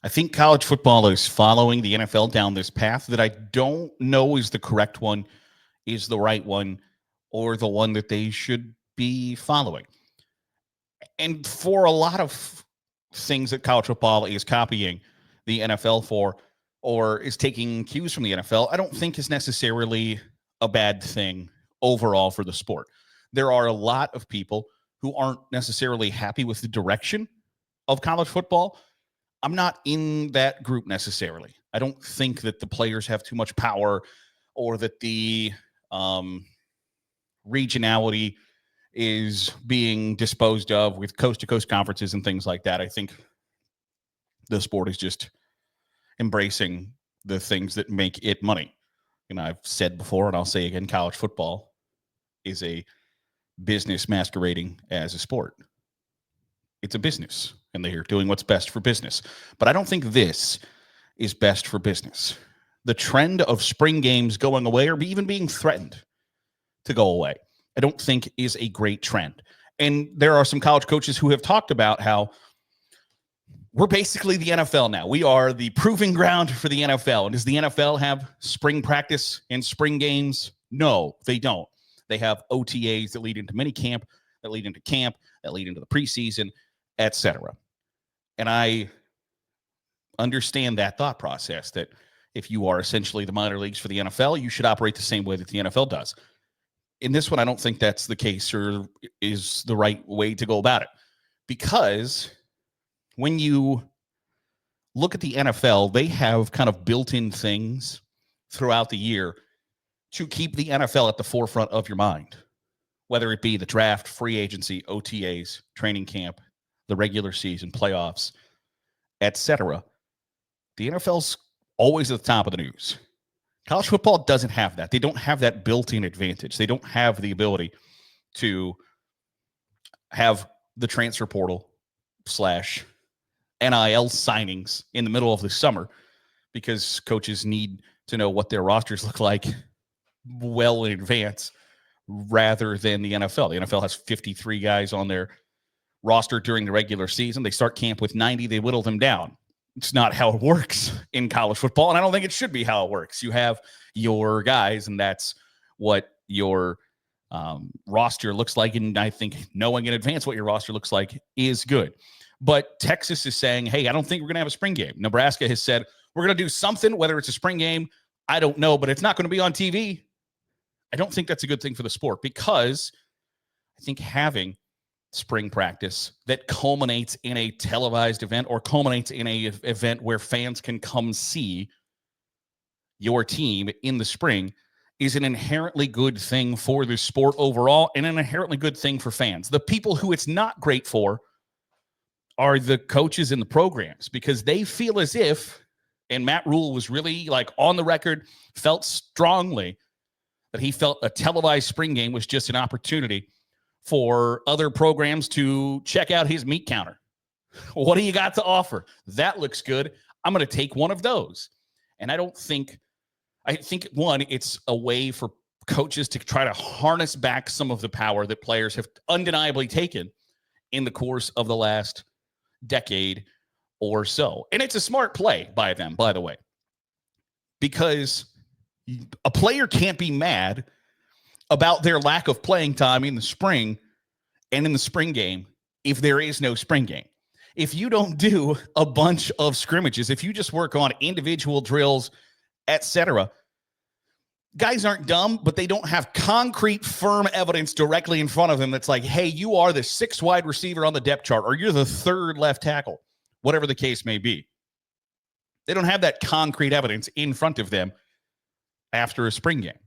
I think college football is following the NFL down this path that I don't know is the correct one, is the right one, or the one that they should be following. And for a lot of things that college football is copying the NFL for, or is taking cues from the NFL, I don't think is necessarily a bad thing overall for the sport. There are a lot of people who aren't necessarily happy with the direction of college football. I'm not in that group necessarily. I don't think that the players have too much power or that the regionality is being disposed of with coast-to-coast conferences and things like that. I think the sport is just embracing the things that make it money. And I've said before, and I'll say again, college football is a business masquerading as a sport. It's a business, and they're doing what's best for business. But I don't think this is best for business. The trend of spring games going away or even being threatened to go away, I don't think is a great trend. And there are some college coaches who have talked about how we're basically the NFL now. We are the proving ground for the NFL. And does the NFL have spring practice and spring games? No, they don't. They have OTAs that lead into minicamp, that lead into camp, that lead into the preseason, etc. And I understand that thought process, that if you are essentially the minor leagues for the NFL, you should operate the same way that the NFL does. In this one, I don't think that's the case or is the right way to go about it. Because when you look at the NFL, they have kind of built-in things throughout the year to keep the NFL at the forefront of your mind, whether it be the draft, free agency, OTAs, training camp, the regular season, playoffs, etc. The NFL's always at the top of the news. College football doesn't have that. They don't have that built-in advantage. They don't have the ability to have the transfer portal / NIL signings in the middle of the summer because coaches need to know what their rosters look like well in advance rather than the NFL. The NFL has 53 guys on their roster during the regular season. They start camp with 90. They whittle them down. It's not how it works in college football, and I don't think it should be how it works. You have your guys, and that's what your roster looks like, and I think knowing in advance what your roster looks like is good. But Texas is saying, hey, I don't think we're going to have a spring game. Nebraska has said, we're going to do something, whether it's a spring game, I don't know, but it's not going to be on TV. I don't think that's a good thing for the sport because I think having spring practice that culminates in a televised event or culminates in a event where fans can come see your team in the spring is an inherently good thing for the sport overall and an inherently good thing for fans. The people who it's not great for are the coaches and the programs because they feel as if, and Matt Rule was really like on the record, felt strongly that he felt a televised spring game was just an opportunity for other programs to check out his meat counter. What do you got to offer? That looks good. I'm going to take one of those. And I think, one, it's a way for coaches to try to harness back some of the power that players have undeniably taken in the course of the last decade or so. And it's a smart play by them, by the way, because a player can't be mad about their lack of playing time in the spring and in the spring game if there is no spring game. If you don't do a bunch of scrimmages, if you just work on individual drills, etc., guys aren't dumb, but they don't have concrete, firm evidence directly in front of them that's like, hey, you are the 6th wide receiver on the depth chart, or you're the 3rd left tackle, whatever the case may be. They don't have that concrete evidence in front of them after a spring game.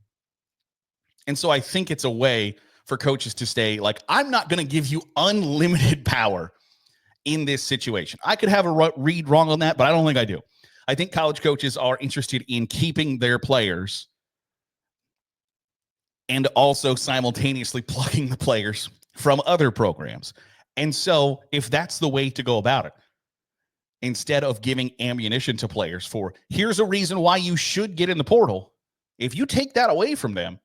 And so I think it's a way for coaches to stay like, I'm not going to give you unlimited power in this situation. I could have a read wrong on that, but I don't think I do. I think college coaches are interested in keeping their players and also simultaneously plucking the players from other programs. And so if that's the way to go about it, instead of giving ammunition to players for, here's a reason why you should get in the portal, if you take that away from them,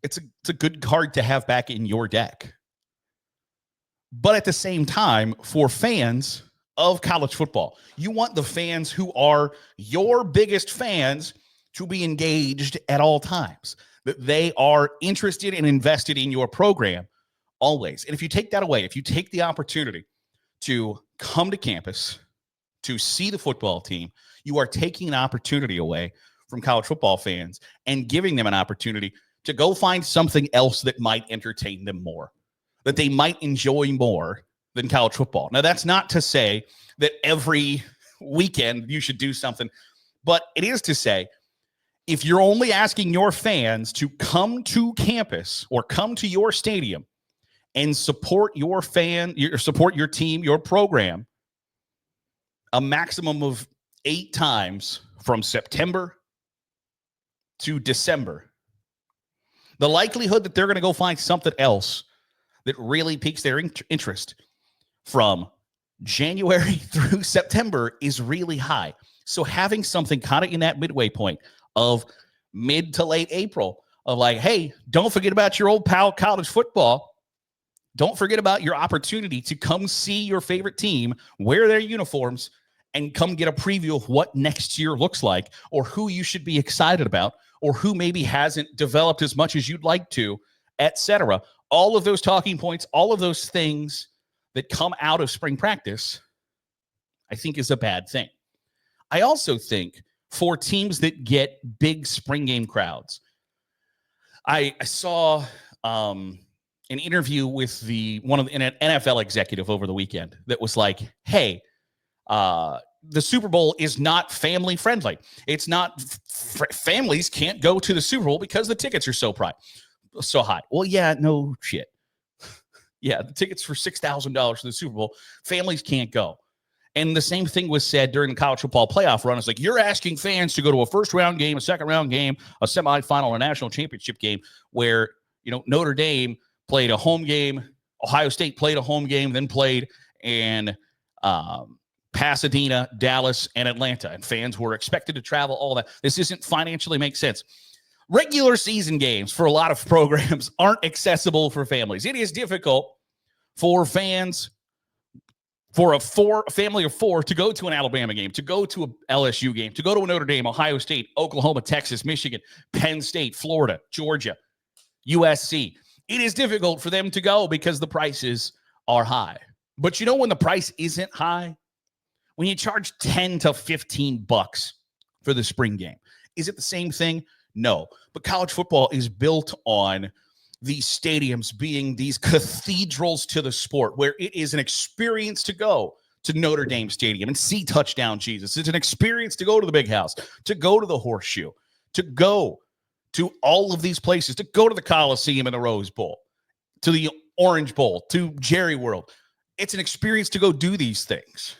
it's a good card to have back in your deck. But at the same time, for fans, of college football. You want the fans who are your biggest fans to be engaged at all times, that they are interested and invested in your program always. And if you take that away, if you take the opportunity to come to campus, to see the football team, you are taking an opportunity away from college football fans and giving them an opportunity to go find something else that might entertain them more, that they might enjoy more than college football. Now, that's not to say that every weekend you should do something, but it is to say, if you're only asking your fans to come to campus or come to your stadium and support your team, your program, a maximum of 8 times from September to December, the likelihood that they're going to go find something else that really piques their interest from January through September is really high. So having something kind of in that midway point of mid to late April of like, hey, don't forget about your old pal college football. Don't forget about your opportunity to come see your favorite team, wear their uniforms, and come get a preview of what next year looks like, or who you should be excited about, or who maybe hasn't developed as much as you'd like to, etc. All of those talking points, all of those things that come out of spring practice, I think is a bad thing. I also think for teams that get big spring game crowds, I saw an interview with an NFL executive over the weekend that was like, hey, the Super Bowl is not family friendly. It's not families can't go to the Super Bowl because the tickets are so high. Well, yeah, no shit. Yeah, the tickets for $6,000 to the Super Bowl, families can't go. And the same thing was said during the college football playoff run. It's like, you're asking fans to go to a first round game, a second round game, a semifinal, a national championship game where, Notre Dame played a home game, Ohio State played a home game, then played in Pasadena, Dallas, and Atlanta. And fans were expected to travel, all that. This isn't financially make sense. Regular season games for a lot of programs aren't accessible for families. It is difficult for fans, for a family of 4 to go to an Alabama game, to go to a LSU game, to go to a Notre Dame, Ohio State, Oklahoma, Texas, Michigan, Penn State, Florida, Georgia, USC. It is difficult for them to go because the prices are high. But when the price isn't high? When you charge $10 to $15 for the spring game. Is it the same thing? No. But college football is built on these stadiums being these cathedrals to the sport, where it is an experience to go to Notre Dame Stadium and see Touchdown Jesus. It's an experience to go to the Big House, to go to the Horseshoe, to go to all of these places, to go to the Coliseum and the Rose Bowl, to the Orange Bowl, to Jerry World. It's an experience to go do these things.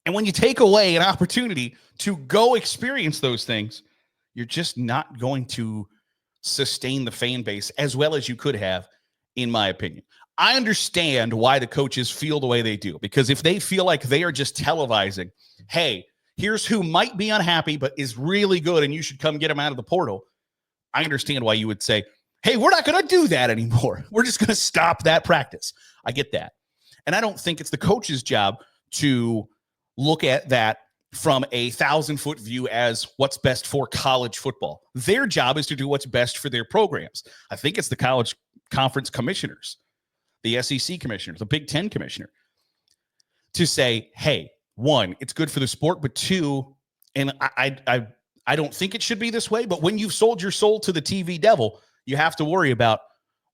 And when you take away an opportunity to go experience those things, you're just not going to sustain the fan base as well as you could have, in my opinion. I understand why the coaches feel the way they do, because if they feel like they are just televising, hey, here's who might be unhappy but is really good and you should come get them out of the portal, I understand why you would say, hey, we're not going to do that anymore. We're just going to stop that practice. I get that. And I don't think it's the coach's job to look at that from a 1,000-foot view as what's best for college football. Their job is to do what's best for their programs. I think it's the college conference commissioners, the SEC commissioner, the Big Ten commissioner, to say, hey, 1, it's good for the sport, but 2, and I don't think it should be this way, but when you've sold your soul to the TV devil, you have to worry about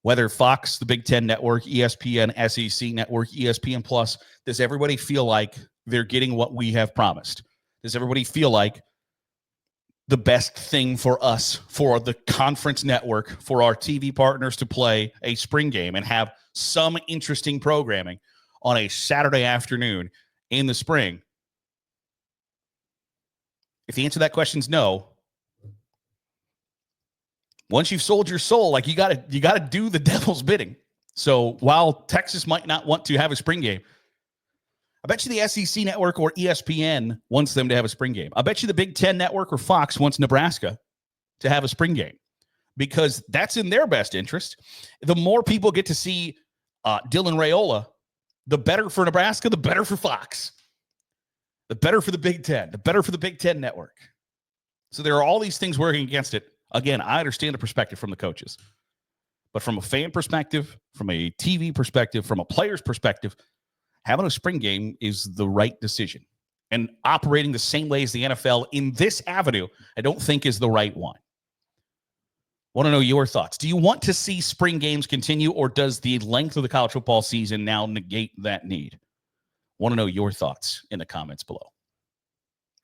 whether Fox, the Big Ten Network, ESPN, SEC Network, ESPN Plus, does everybody feel like they're getting what we have promised? Does everybody feel like the best thing for us, for the conference network, for our TV partners to play a spring game and have some interesting programming on a Saturday afternoon in the spring? If the answer to that question is no, once you've sold your soul, like you got to do the devil's bidding. So while Texas might not want to have a spring game, I bet you the SEC Network or ESPN wants them to have a spring game. I bet you the Big Ten Network or Fox wants Nebraska to have a spring game, because that's in their best interest. The more people get to see Dylan Raiola The better for Nebraska, the better for Fox. The better for the Big Ten, the better for the Big Ten network. So there are all these things working against it. Again, I understand the perspective from the coaches. But from a fan perspective, from a TV perspective, from a player's perspective, having a spring game is the right decision. And operating the same way as the NFL in this avenue, I don't think is the right one. Want to know your thoughts. Do you want to see spring games continue, or does the length of the college football season now negate that need? Want to know your thoughts in the comments below.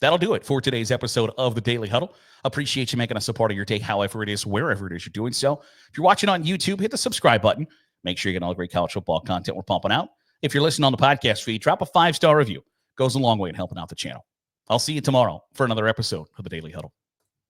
That'll do it for today's episode of the Daily Huddle. Appreciate you making us a part of your day, however it is, wherever it is you're doing so. If you're watching on YouTube, hit the subscribe button. Make sure you get all the great college football content we're pumping out. If you're listening on the podcast feed, drop a 5-star review. Goes a long way in helping out the channel. I'll see you tomorrow for another episode of the Daily Huddle.